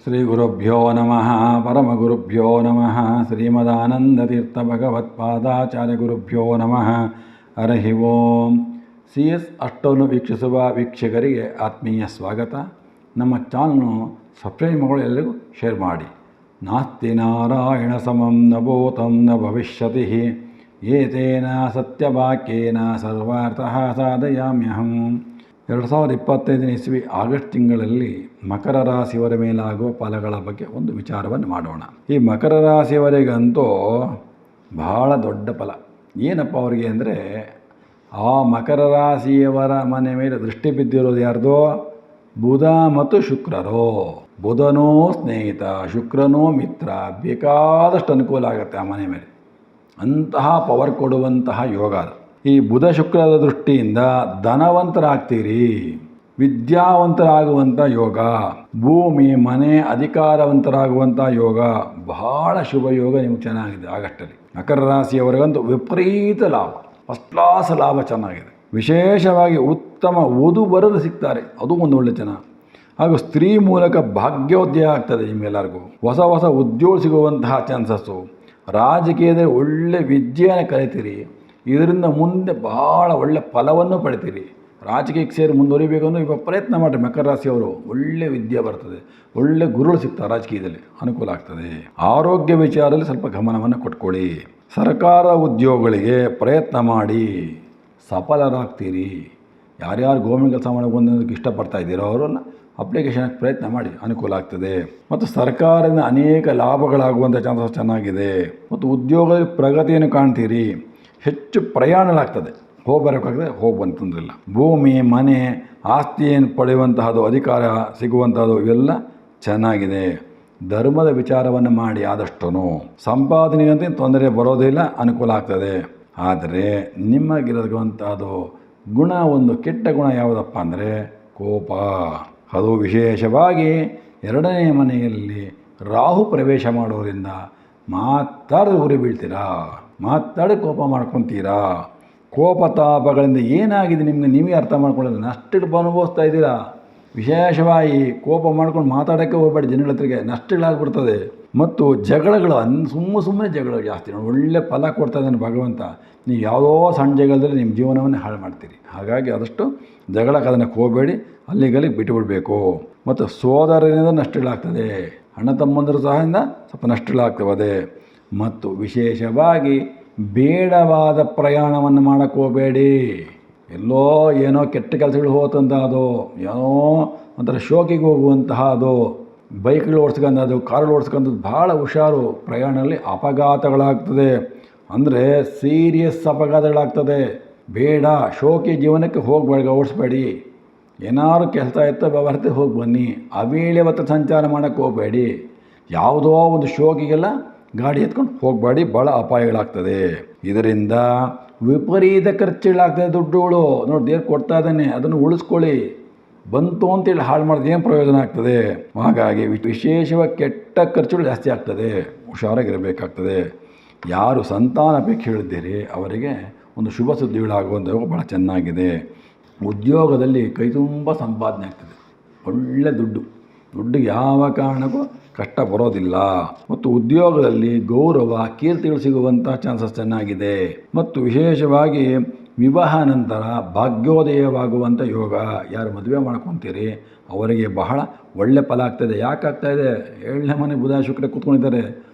ಶ್ರೀ ಗುರುಭ್ಯೋ ನಮಃ ಪರಮಗುರುಭ್ಯೋ ನಮಃ ಶ್ರೀಮದಾನಂದತೀರ್ಥಭಗವತ್ಪಾದಾಚಾರ್ಯ ಗುರುಭ್ಯೋ ನಮಃ. ಹರಿ ಓಂ. CS ಅಷ್ಟವನ್ನು ವೀಕ್ಷಿಸುವ ವೀಕ್ಷಕರಿಗೆ ಆತ್ಮೀಯ ಸ್ವಾಗತ. ನಮ್ಮ ಚಾನಲ್ನು ಸಬ್ಸ್ಕ್ರೈಬ್ ಮಾಡಿ ಎಲ್ಲರಿಗೂ ಶೇರ್ ಮಾಡಿ. ನಾಸ್ತಿ ನಾರಾಯಣ ಸಮಂ ನ ಭೂತಂ ನ ಭವಿಷ್ಯತಿ ಏತೇನ ಸತ್ಯವಾಕ್ಯೇನ ಸರ್ವಾರ್ಥಃ ಸಾಧಯಾಮ್ಯಹಂ. 2025 ಇಸ್ವಿ ಆಗಸ್ಟ್ ತಿಂಗಳಲ್ಲಿ ಮಕರ ರಾಶಿಯವರ ಮೇಲಾಗುವ ಫಲಗಳ ಬಗ್ಗೆ ಒಂದು ವಿಚಾರವನ್ನು ಮಾಡೋಣ. ಈ ಮಕರ ರಾಶಿಯವರಿಗಂತೂ ಬಹಳ ದೊಡ್ಡ ಫಲ. ಏನಪ್ಪ ಅವರಿಗೆ ಅಂದರೆ, ಆ ಮಕರ ರಾಶಿಯವರ ಮನೆ ಮೇಲೆ ದೃಷ್ಟಿ ಬಿದ್ದಿರೋದು ಯಾರ್ದೋ? ಬುಧ ಮತ್ತು ಶುಕ್ರರು. ಬುಧನೂ ಸ್ನೇಹಿತ, ಶುಕ್ರನೂ ಮಿತ್ರ. ಬೇಕಾದಷ್ಟು ಅನುಕೂಲ ಆಗುತ್ತೆ ಆ ಮನೆ ಮೇಲೆ. ಅಂತಹ ಪವರ್ ಕೊಡುವಂತಹ ಯೋಗ ಅದು. ಈ ಬುಧ ಶುಕ್ರದ ದೃಷ್ಟಿಯಿಂದ ಧನವಂತರಾಗ್ತೀರಿ, ವಿದ್ಯಾವಂತರಾಗುವಂಥ ಯೋಗ, ಭೂಮಿ ಮನೆ ಅಧಿಕಾರವಂತರಾಗುವಂಥ ಯೋಗ, ಬಹಳ ಶುಭ ಯೋಗ ನಿಮ್ಗೆ ಚೆನ್ನಾಗಿದೆ ಆಗಸ್ಟಲ್ಲಿ. ಮಕರ ರಾಶಿಯವರಿಗಂತೂ ವಿಪರೀತ ಲಾಭ, ಫಸ್ಟ್ ಕ್ಲಾಸ್ ಲಾಭ ಚೆನ್ನಾಗಿದೆ. ವಿಶೇಷವಾಗಿ ಉತ್ತಮ ವಧುವರರು ಸಿಗ್ತಾರೆ, ಅದು ಒಂದು ಒಳ್ಳೆ ಜನ. ಹಾಗೂ ಸ್ತ್ರೀ ಮೂಲಕ ಭಾಗ್ಯೋದಯ ಆಗ್ತದೆ ನಿಮ್ಗೆಲ್ಲರಿಗೂ. ಹೊಸ ಹೊಸ ಉದ್ಯೋಗ ಸಿಗುವಂತಹ ಚಾನ್ಸಸ್ಸು. ರಾಜಕೀಯದಲ್ಲಿ ಒಳ್ಳೆ ವಿದ್ಯೆಯನ್ನು ಕಲಿತೀರಿ, ಇದರಿಂದ ಮುಂದೆ ಬಹಳ ಒಳ್ಳೆ ಫಲವನ್ನು ಪಡಿತೀರಿ. ರಾಜಕೀಯಕ್ಕೆ ಸೇರಿ ಮುಂದುವರಿಬೇಕಂದ್ರೆ ಇವಾಗ ಪ್ರಯತ್ನ ಮಾಡಿರಿ ಮಕರ ರಾಶಿಯವರು. ಒಳ್ಳೆ ವಿದ್ಯೆ ಬರ್ತದೆ, ಒಳ್ಳೆ ಗುರುಗಳು ಸಿಗ್ತಾರೆ, ರಾಜಕೀಯದಲ್ಲಿ ಅನುಕೂಲ ಆಗ್ತದೆ. ಆರೋಗ್ಯ ವಿಚಾರದಲ್ಲಿ ಸ್ವಲ್ಪ ಗಮನವನ್ನು ಕೊಟ್ಕೊಳ್ಳಿ. ಸರ್ಕಾರ ಉದ್ಯೋಗಗಳಿಗೆ ಪ್ರಯತ್ನ ಮಾಡಿ ಸಫಲರಾಗ್ತೀರಿ. ಯಾರ್ಯಾರು ಗೌರ್ಮೆಂಟ್ ಕೆಲಸ ಮಾಡೋಕ್ಕೆ ಇಷ್ಟಪಡ್ತಾ ಇದ್ದೀರೋ ಅವರೆಲ್ಲ ಅಪ್ಲಿಕೇಶನ್ಗೆ ಪ್ರಯತ್ನ ಮಾಡಿ, ಅನುಕೂಲ ಆಗ್ತದೆ. ಮತ್ತು ಸರ್ಕಾರದಿಂದ ಅನೇಕ ಲಾಭಗಳಾಗುವಂಥ ಚಾನ್ಸಸ್ ಚೆನ್ನಾಗಿದೆ. ಮತ್ತು ಉದ್ಯೋಗದಲ್ಲಿ ಪ್ರಗತಿಯನ್ನು ಕಾಣ್ತೀರಿ. ಹೆಚ್ಚು ಪ್ರಯಾಣಗಳಾಗ್ತದೆ, ಹೋಗಬರೋಕ್ಕಾಗ್ತದೆ, ಹೋಗಿ ಬಂದು ತೊಂದರಿಲ್ಲ. ಭೂಮಿ ಮನೆ ಆಸ್ತಿಯನ್ನು ಪಡೆಯುವಂತಹದ್ದು, ಅಧಿಕಾರ ಸಿಗುವಂತಹದ್ದು ಇವೆಲ್ಲ ಚೆನ್ನಾಗಿದೆ. ಧರ್ಮದ ವಿಚಾರವನ್ನು ಮಾಡಿ ಆದಷ್ಟು. ಸಂಪಾದನೆಗಂತೂ ತೊಂದರೆ ಬರೋದಿಲ್ಲ, ಅನುಕೂಲ ಆಗ್ತದೆ. ಆದರೆ ನಿಮಗಿರುವಂಥದ್ದು ಗುಣ, ಒಂದು ಕೆಟ್ಟ ಗುಣ ಯಾವುದಪ್ಪ ಅಂದರೆ ಕೋಪ. ಅದು ವಿಶೇಷವಾಗಿ 2ನೇ ಮನೆಯಲ್ಲಿ ರಾಹು ಪ್ರವೇಶ ಮಾಡೋದ್ರಿಂದ ಮಾತಾಡಿದ್ರೆ ಉರಿ ಬೀಳ್ತೀರಾ, ಮಾತಾಡಿ ಕೋಪ ಮಾಡ್ಕೊತೀರಾ. ಕೋಪ ತಾಪಗಳಿಂದ ಏನಾಗಿದೆ ನಿಮಗೆ ನೀವೇ ಅರ್ಥ ಮಾಡ್ಕೊಳ್ಳೋದು, ನಷ್ಟಗಳು ಅನುಭವಿಸ್ತಾ ಇದ್ದೀರಾ. ವಿಶೇಷವಾಗಿ ಕೋಪ ಮಾಡ್ಕೊಂಡು ಮಾತಾಡೋಕ್ಕೆ ಹೋಗಬೇಡಿ, ಜನಗಳ ಹತ್ರಿಗೆ ನಷ್ಟಗಳಾಗ್ಬಿಡ್ತದೆ. ಮತ್ತು ಜಗಳಗಳು ಸುಮ್ಮನೆ ಜಗಳ ಜಾಸ್ತಿ. ಒಳ್ಳೆ ಫಲ ಕೊಡ್ತಾ ಇದ್ದಾನೆ ಭಗವಂತ. ನೀವು ಯಾವುದೋ ಸಣ್ಣ ಜಗಳದಲ್ಲಿ ನಿಮ್ಮ ಜೀವನವನ್ನೇ ಹಾಳು ಮಾಡ್ತೀರಿ. ಹಾಗಾಗಿ ಆದಷ್ಟು ಜಗಳಕ್ಕೆ ಅದನ್ನು ಹೋಗಬೇಡಿ, ಅಲ್ಲಿಗಲ್ಲಿಗೆ ಬಿಟ್ಟುಬಿಡಬೇಕು. ಮತ್ತು ಸೋದರರಿಂದ ನಷ್ಟಗಳಾಗ್ತದೆ, ಅಣ್ಣ ತಮ್ಮಂದರು ಸಹದಿಂದ ಸ್ವಲ್ಪ ನಷ್ಟಗಳಾಗ್ತದೆ. ಮತ್ತು ವಿಶೇಷವಾಗಿ ಬೇಡವಾದ ಪ್ರಯಾಣವನ್ನು ಮಾಡೋಕ್ಕೆ ಹೋಗಬೇಡಿ. ಎಲ್ಲೋ ಏನೋ ಕೆಟ್ಟ ಕೆಲಸಗಳು ಹೋತಂತ, ಅದು ಏನೋ ಒಂಥರ ಶೋಕಿಗೆ ಹೋಗುವಂತಹ, ಅದು ಬೈಕ್ಗಳು ಓಡಿಸ್ಕೊಂಡದು, ಕಾರುಗಳು ಓಡಿಸ್ಕೊಂಡದ್ದು ಭಾಳ ಹುಷಾರು. ಪ್ರಯಾಣದಲ್ಲಿ ಅಪಘಾತಗಳಾಗ್ತದೆ, ಅಂದರೆ ಸೀರಿಯಸ್ ಅಪಘಾತಗಳಾಗ್ತದೆ. ಬೇಡ, ಶೋಕಿ ಜೀವನಕ್ಕೆ ಹೋಗಬೇಡ, ಓಡಿಸ್ಬೇಡಿ. ಏನಾದ್ರು ಕೆಲಸ ಇತ್ತು ವ್ಯವಹಾರಕ್ಕೆ ಹೋಗಿ ಬನ್ನಿ. ಅವೇಳೆವತ್ತು ಸಂಚಾರ ಮಾಡೋಕ್ಕೆ ಹೋಗಬೇಡಿ. ಯಾವುದೋ ಒಂದು ಶೋಕಿಗೆಲ್ಲ ಗಾಡಿ ಎತ್ಕೊಂಡು ಹೋಗಬೇಡಿ, ಭಾಳ ಅಪಾಯಗಳಾಗ್ತದೆ. ಇದರಿಂದ ವಿಪರೀತ ಖರ್ಚುಗಳಾಗ್ತದೆ. ದುಡ್ಡುಗಳು ನೋಡಿ ದೇವ್ರು ಕೊಡ್ತಾ ಇದ್ದಾನೆ, ಅದನ್ನು ಉಳಿಸ್ಕೊಳ್ಳಿ. ಬಂತು ಅಂತೇಳಿ ಹಾಳು ಮಾಡಿದ್ರೆ ಏನು ಪ್ರಯೋಜನ ಆಗ್ತದೆ? ಹಾಗಾಗಿ ವಿಶೇಷವಾಗಿ ಕೆಟ್ಟ ಖರ್ಚುಗಳು ಜಾಸ್ತಿ ಆಗ್ತದೆ, ಹುಷಾರಾಗಿರಬೇಕಾಗ್ತದೆ. ಯಾರು ಸಂತಾನ ಅಪೇಕ್ಷೆ ಹೇಳಿದ್ದೀರಿ ಅವರಿಗೆ ಒಂದು ಶುಭ ಸುದ್ದಿಗಳಾಗುವಂಥ ಭಾಳ ಚೆನ್ನಾಗಿದೆ. ಉದ್ಯೋಗದಲ್ಲಿ ಕೈ ತುಂಬ ಸಂಪಾದನೆ ಆಗ್ತದೆ, ಒಳ್ಳೆ ದುಡ್ಡಿಗೆ ಯಾವ ಕಾರಣಕ್ಕೂ ಕಷ್ಟ ಬರೋದಿಲ್ಲ. ಮತ್ತು ಉದ್ಯೋಗದಲ್ಲಿ ಗೌರವ ಕೀರ್ತಿಗಳು ಸಿಗುವಂಥ ಚಾನ್ಸಸ್ ಚೆನ್ನಾಗಿದೆ. ಮತ್ತು ವಿಶೇಷವಾಗಿ ವಿವಾಹ ನಂತರ ಭಾಗ್ಯೋದಯವಾಗುವಂಥ ಯೋಗ. ಯಾರು ಮದುವೆ ಮಾಡ್ಕೊತೀರಿ ಅವರಿಗೆ ಬಹಳ ಒಳ್ಳೆ ಫಲ ಆಗ್ತದೆ. ಯಾಕಾಗ್ತಾಯಿದೆ? 7ನೇ ಮನೆ ಬುಧ ಶುಕ್ರ ಕೂತ್ಕೊಂಡಿದ್ದಾರೆ.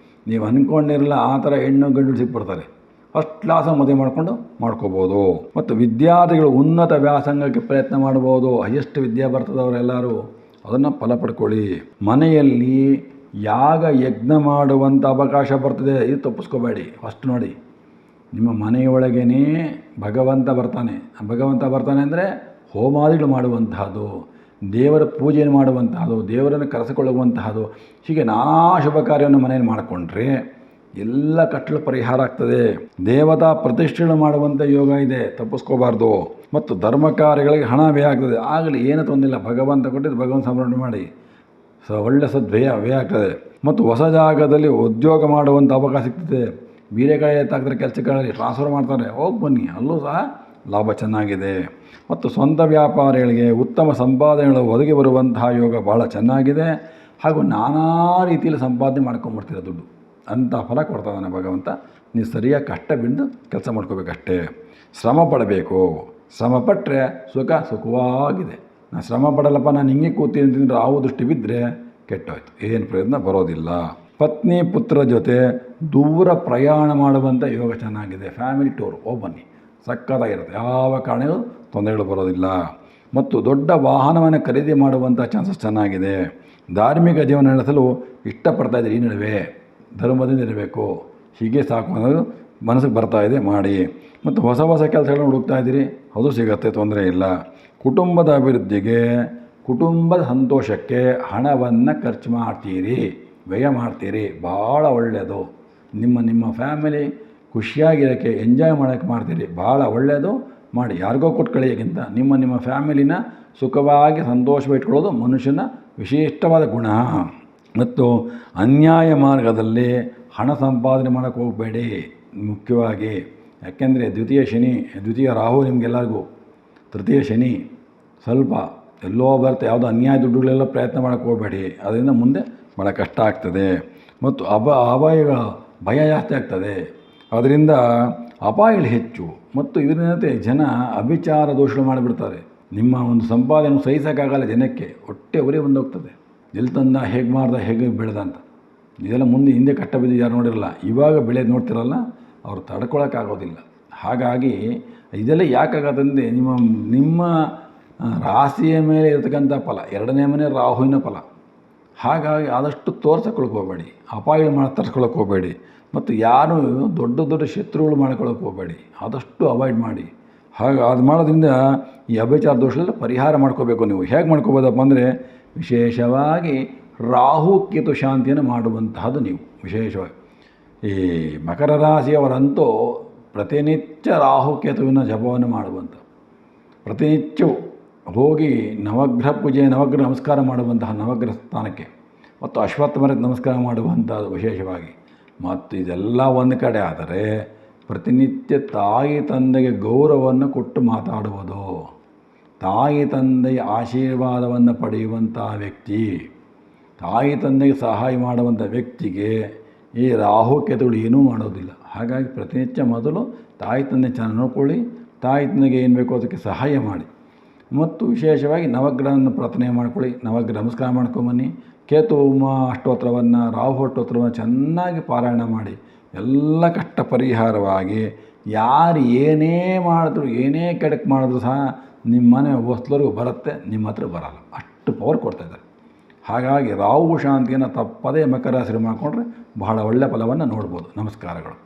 ನೀವು ಅಂದ್ಕೊಂಡಿರಲ್ಲ ಆ ಥರ ಹೆಣ್ಣು ಗಂಡು ಸಿಕ್ಬಿಡ್ತಾರೆ. ಫಸ್ಟ್ ಕ್ಲಾಸ ಮದುವೆ ಮಾಡ್ಕೋಬೋದು. ಮತ್ತು ವಿದ್ಯಾರ್ಥಿಗಳು ಉನ್ನತ ವ್ಯಾಸಂಗಕ್ಕೆ ಪ್ರಯತ್ನ ಮಾಡ್ಬೋದು. ಹೈಯೆಸ್ಟ್ ವಿದ್ಯೆ ಬರ್ತದೆ ಅವರೆಲ್ಲರೂ, ಅದನ್ನು ಫಲ ಪಡ್ಕೊಳ್ಳಿ. ಮನೆಯಲ್ಲಿ ಯಾಗ ಯಜ್ಞ ಮಾಡುವಂಥ ಅವಕಾಶ ಬರ್ತದೆ, ಇದು ತಪ್ಪಿಸ್ಕೋಬೇಡಿ. ಫಸ್ಟ್ ನೋಡಿ, ನಿಮ್ಮ ಮನೆಯೊಳಗೇ ಭಗವಂತ ಬರ್ತಾನೆ. ಅಂದರೆ ಹೋಮಾದಿಗಳು ಮಾಡುವಂತಹದ್ದು, ದೇವರ ಪೂಜೆಯನ್ನು ಮಾಡುವಂತಹದ್ದು, ದೇವರನ್ನು ಕರೆಸಿಕೊಳ್ಳುವಂತಹದ್ದು, ಹೀಗೆ ನಾನಾ ಶುಭ ಕಾರ್ಯವನ್ನು ಮನೆಯಲ್ಲಿ ಮಾಡಿಕೊಂಡ್ರೆ ಎಲ್ಲ ಕಟ್ಟಲು ಪರಿಹಾರ ಆಗ್ತದೆ. ದೇವತಾ ಪ್ರತಿಷ್ಠೆಗಳು ಮಾಡುವಂಥ ಯೋಗ ಇದೆ, ತಪ್ಪಿಸ್ಕೋಬಾರ್ದು. ಮತ್ತು ಧರ್ಮ ಕಾರ್ಯಗಳಿಗೆ ಹಣ ವ್ಯಯ ಆಗ್ತದೆ. ಆಗಲಿ, ಏನು ತೊಂದಿಲ್ಲ, ಭಗವಂತ ಕೊಟ್ಟಿದ್ದು ಭಗವಂತ ಸಮರ್ಪಣೆ ಮಾಡಿ ಒಳ್ಳೆ ವ್ಯಯ ಆಗ್ತದೆ. ಮತ್ತು ಹೊಸ ಜಾಗದಲ್ಲಿ ಉದ್ಯೋಗ ಮಾಡುವಂಥ ಅವಕಾಶ ಸಿಗ್ತದೆ. ಬೇರೆ ಕಡೆ ಎತ್ತಾಗ್ತಾರೆ, ಕೆಲಸಗಳಲ್ಲಿ ಟ್ರಾನ್ಸ್ಫರ್ ಮಾಡ್ತಾರೆ, ಹೋಗಿ ಬನ್ನಿ, ಅಲ್ಲೂ ಸಹ ಲಾಭ ಚೆನ್ನಾಗಿದೆ. ಮತ್ತು ಸ್ವಂತ ವ್ಯಾಪಾರಿಗಳಿಗೆ ಉತ್ತಮ ಸಂಪಾದನೆಗಳು ಒದಗಿ ಬರುವಂತಹ ಯೋಗ ಭಾಳ ಚೆನ್ನಾಗಿದೆ. ಹಾಗೂ ನಾನಾ ರೀತಿಯಲ್ಲಿ ಸಂಪಾದನೆ ಮಾಡ್ಕೊಂಬರ್ತೀರ ದುಡ್ಡು. ಅಂಥ ಫಲ ಕೊಡ್ತಾನೆ ಭಗವಂತ. ನೀವು ಸರಿಯಾಗಿ ಕಷ್ಟ ಬಿದ್ದು ಕೆಲಸ ಮಾಡ್ಕೋಬೇಕಷ್ಟೇ. ಶ್ರಮ ಪಡಬೇಕು. ಶ್ರಮ ಪಟ್ಟರೆ ಸುಖವಾಗಿದೆ. ನಾನು ಶ್ರಮ ಪಡಲ್ಲಪ್ಪ, ನಾನು ಹಿಂಗೆ ಕೂತೀನಿ ಅಂತಂದ್ರೆ ಆವು ದೃಷ್ಟಿ ಬಿದ್ದರೆ ಕೆಟ್ಟೋಯ್ತು, ಏನು ಪ್ರಯೋಜನ ಬರೋದಿಲ್ಲ. ಪತ್ನಿ ಪುತ್ರ ಜೊತೆ ದೂರ ಪ್ರಯಾಣ ಮಾಡುವಂಥ ಯೋಗ ಚೆನ್ನಾಗಿದೆ. ಫ್ಯಾಮಿಲಿ ಟೂರ್ ಬನ್ನಿ, ಸಕ್ಕತ್ತಾಗಿರುತ್ತೆ. ಯಾವ ಕಾರಣಕ್ಕೂ ತೊಂದರೆಗಳು ಬರೋದಿಲ್ಲ. ಮತ್ತು ದೊಡ್ಡ ವಾಹನವನ್ನು ಖರೀದಿ ಮಾಡುವಂಥ ಚಾನ್ಸಸ್ ಚೆನ್ನಾಗಿದೆ. ಧಾರ್ಮಿಕ ಜೀವನ ನಡೆಸಲು ಇಷ್ಟಪಡ್ತಾಯಿದ್ದೀರಿ. ಈ ನಡುವೆ ಧರ್ಮದಿಂದ ಇರಬೇಕು, ಹೀಗೆ ಸಾಕು ಅನ್ನೋದು ಮನಸ್ಸಿಗೆ ಬರ್ತಾಯಿದೆ, ಮಾಡಿ. ಮತ್ತು ಹೊಸ ಹೊಸ ಕೆಲಸಗಳನ್ನು ಹುಡುಕ್ತಾ ಇದ್ದೀರಿ, ಅದು ಸಿಗತ್ತೆ, ತೊಂದರೆ ಇಲ್ಲ. ಕುಟುಂಬದ ಅಭಿವೃದ್ಧಿಗೆ, ಕುಟುಂಬದ ಸಂತೋಷಕ್ಕೆ ಹಣವನ್ನು ಖರ್ಚು ಮಾಡ್ತೀರಿ, ವ್ಯಯ ಮಾಡ್ತೀರಿ. ಭಾಳ ಒಳ್ಳೆಯದು. ನಿಮ್ಮ ಫ್ಯಾಮಿಲಿ ಖುಷಿಯಾಗಿರೋಕ್ಕೆ, ಎಂಜಾಯ್ ಮಾಡೋಕ್ಕೆ ಮಾಡ್ತೀರಿ, ಭಾಳ ಒಳ್ಳೆಯದು. ಮಾಡಿ. ಯಾರಿಗೋ ಕೊಟ್ಟು ಕಳೆಯೋಕ್ಕಿಂತ ನಿಮ್ಮ ಫ್ಯಾಮಿಲಿನ ಸುಖವಾಗಿ ಸಂತೋಷವಾಗಿ ಇಟ್ಕೊಳ್ಳೋದು ಮನುಷ್ಯನ ವಿಶಿಷ್ಟವಾದ ಗುಣ. ಮತ್ತು ಅನ್ಯಾಯ ಮಾರ್ಗದಲ್ಲಿ ಹಣ ಸಂಪಾದನೆ ಮಾಡೋಕ್ಕೆ ಹೋಗಬೇಡಿ ಮುಖ್ಯವಾಗಿ. ಯಾಕೆಂದರೆ ದ್ವಿತೀಯ ರಾಹು ನಿಮಗೆಲ್ಲರಿಗೂ, ತೃತೀಯ ಶನಿ ಸ್ವಲ್ಪ ಎಲ್ಲೋ ಬರುತ್ತೆ. ಯಾವುದೋ ಅನ್ಯಾಯ ದುಡ್ಡುಗಳೆಲ್ಲ ಪ್ರಯತ್ನ ಮಾಡೋಕ್ಕೆ ಹೋಗಬೇಡಿ, ಅದರಿಂದ ಮುಂದೆ ಭಾಳ ಕಷ್ಟ ಆಗ್ತದೆ. ಮತ್ತು ಅಪಾಯಗಳ ಭಯ ಜಾಸ್ತಿ ಆಗ್ತದೆ, ಅದರಿಂದ ಅಪಾಯಗಳು ಹೆಚ್ಚು. ಮತ್ತು ಇದರಿಂದ ಜನ ಅಭಿಚಾರ ದೋಷಗಳು ಮಾಡಿಬಿಡ್ತಾರೆ. ನಿಮ್ಮ ಒಂದು ಸಂಪಾದನೆ ಸಹಿಸೋಕ್ಕಾಗಲ್ಲ ಜನಕ್ಕೆ, ಹೊಟ್ಟೆ ಉರಿ ಬಂದೋಗ್ತದೆ. ಎಲ್ಲಿ ತಂದ, ಹೇಗೆ ಮಾಡ್ದ, ಹೇಗೆ ಬೆಳೆದ ಅಂತ. ಇದೆಲ್ಲ ಹಿಂದೆ ಕಷ್ಟ ಬಿದ್ದು ಯಾರು ನೋಡಿರಲ್ಲ. ಇವಾಗ ಬೆಳೆದು ನೋಡ್ತಿರಲ್ಲ, ಅವ್ರು ತಡ್ಕೊಳಕ್ಕಾಗೋದಿಲ್ಲ. ಹಾಗಾಗಿ ಇದೆಲ್ಲ ಯಾಕಾಗತ್ತಂದರೆ ನಿಮ್ಮ ರಾಶಿಯ ಮೇಲೆ ಇರತಕ್ಕಂಥ ಫಲ, 2ನೇ ಮನೆ ರಾಹುವಿನ ಫಲ. ಹಾಗಾಗಿ ಆದಷ್ಟು ತೋರ್ಸಕ್ಕೆ ಹೋಗಬೇಡಿ, ಅಪಾಯಗಳು ತರ್ಸ್ಕೊಳಕ್ಕೆ ಹೋಗಬೇಡಿ. ಮತ್ತು ಯಾರು ದೊಡ್ಡ ಶತ್ರುಗಳು ಮಾಡ್ಕೊಳ್ಳೋಕೆ ಹೋಗಬೇಡಿ, ಆದಷ್ಟು ಅವಾಯ್ಡ್ ಮಾಡಿ. ಹಾಗೆ ಅದು ಮಾಡೋದ್ರಿಂದ ಈ ಅಭಿಚಾರ ದೋಷಗಳೆಲ್ಲ ಪರಿಹಾರ ಮಾಡ್ಕೋಬೇಕು. ನೀವು ಹೇಗೆ ಮಾಡ್ಕೋಬೋದಪ್ಪ ಅಂದರೆ, ವಿಶೇಷವಾಗಿ ರಾಹು ಕೇತು ಶಾಂತಿಯನ್ನು ಮಾಡುವಂತಹದ್ದು ನೀವು ವಿಶೇಷವಾಗಿ. ಈ ಮಕರ ರಾಶಿಯವರಂತೂ ಪ್ರತಿನಿತ್ಯ ರಾಹುಕೇತುವಿನ ಜಪವನ್ನು ಮಾಡುವಂಥ, ಪ್ರತಿನಿತ್ಯವೂ ಹೋಗಿ ನವಗ್ರಹ ಪೂಜೆ, ನವಗ್ರಹ ನಮಸ್ಕಾರ ಮಾಡುವಂತಹ ನವಗ್ರಹ ಸ್ಥಾನಕ್ಕೆ ಮತ್ತು ಅಶ್ವತ್ಥಮರಕ್ಕೆ ನಮಸ್ಕಾರ ಮಾಡುವಂಥದ್ದು ವಿಶೇಷವಾಗಿ. ಮತ್ತು ಇದೆಲ್ಲ ಒಂದು ಕಡೆ ಆದರೆ, ಪ್ರತಿನಿತ್ಯ ತಾಯಿ ತಂದೆಗೆ ಗೌರವವನ್ನು ಕೊಟ್ಟು ಮಾತಾಡುವುದು, ತಾಯಿ ತಂದೆಯ ಆಶೀರ್ವಾದವನ್ನು ಪಡೆಯುವಂಥ ವ್ಯಕ್ತಿ, ತಾಯಿ ತಂದೆಗೆ ಸಹಾಯ ಮಾಡುವಂಥ ವ್ಯಕ್ತಿಗೆ ಈ ರಾಹುಕೇತುಗಳು ಏನೂ ಮಾಡೋದಿಲ್ಲ. ಹಾಗಾಗಿ ಪ್ರತಿನಿತ್ಯ ಮೊದಲು ತಾಯಿ ತಂದೆ ಚೆನ್ನಾಗಿ ನೋಡ್ಕೊಳ್ಳಿ, ತಾಯಿ ತಂದೆಗೆ ಏನು ಬೇಕೋ ಅದಕ್ಕೆ ಸಹಾಯ ಮಾಡಿ. ಮತ್ತು ವಿಶೇಷವಾಗಿ ನವಗ್ರಹವನ್ನು ಪ್ರಾರ್ಥನೆ ಮಾಡ್ಕೊಳ್ಳಿ, ನವಗ್ರಹ ನಮಸ್ಕಾರ ಮಾಡ್ಕೊಂಬನ್ನಿ. ಕೇತು ಅಷ್ಟೋತ್ತರವನ್ನು, ರಾಹು ಅಷ್ಟೋತ್ತರವನ್ನು ಚೆನ್ನಾಗಿ ಪಾರಾಯಣ ಮಾಡಿ. ಎಲ್ಲ ಕಷ್ಟ ಪರಿಹಾರವಾಗಿ ಯಾರು ಏನೇ ಮಾಡಿದ್ರು, ಏನೇ ಕೆಡಕ್ಕೆ ಮಾಡಿದ್ರು ಸಹ ನಿಮ್ಮ ಮನೆ ಹೊಸ್ಲರಿಗೂ ಬರುತ್ತೆ, ನಿಮ್ಮ ಹತ್ರ ಬರಲ್ಲ. ಅಷ್ಟು ಪವರ್ ಕೊಡ್ತಾಯಿದ್ದಾರೆ. ಹಾಗಾಗಿ ರಾಹು ಶಾಂತಿಯನ್ನು ತಪ್ಪದೇ ಮಕರ ರಾಶಿ ಮಾಡಿಕೊಂಡ್ರೆ ಬಹಳ ಒಳ್ಳೆಯ ಫಲವನ್ನು ನೋಡ್ಬೋದು. ನಮಸ್ಕಾರಗಳು.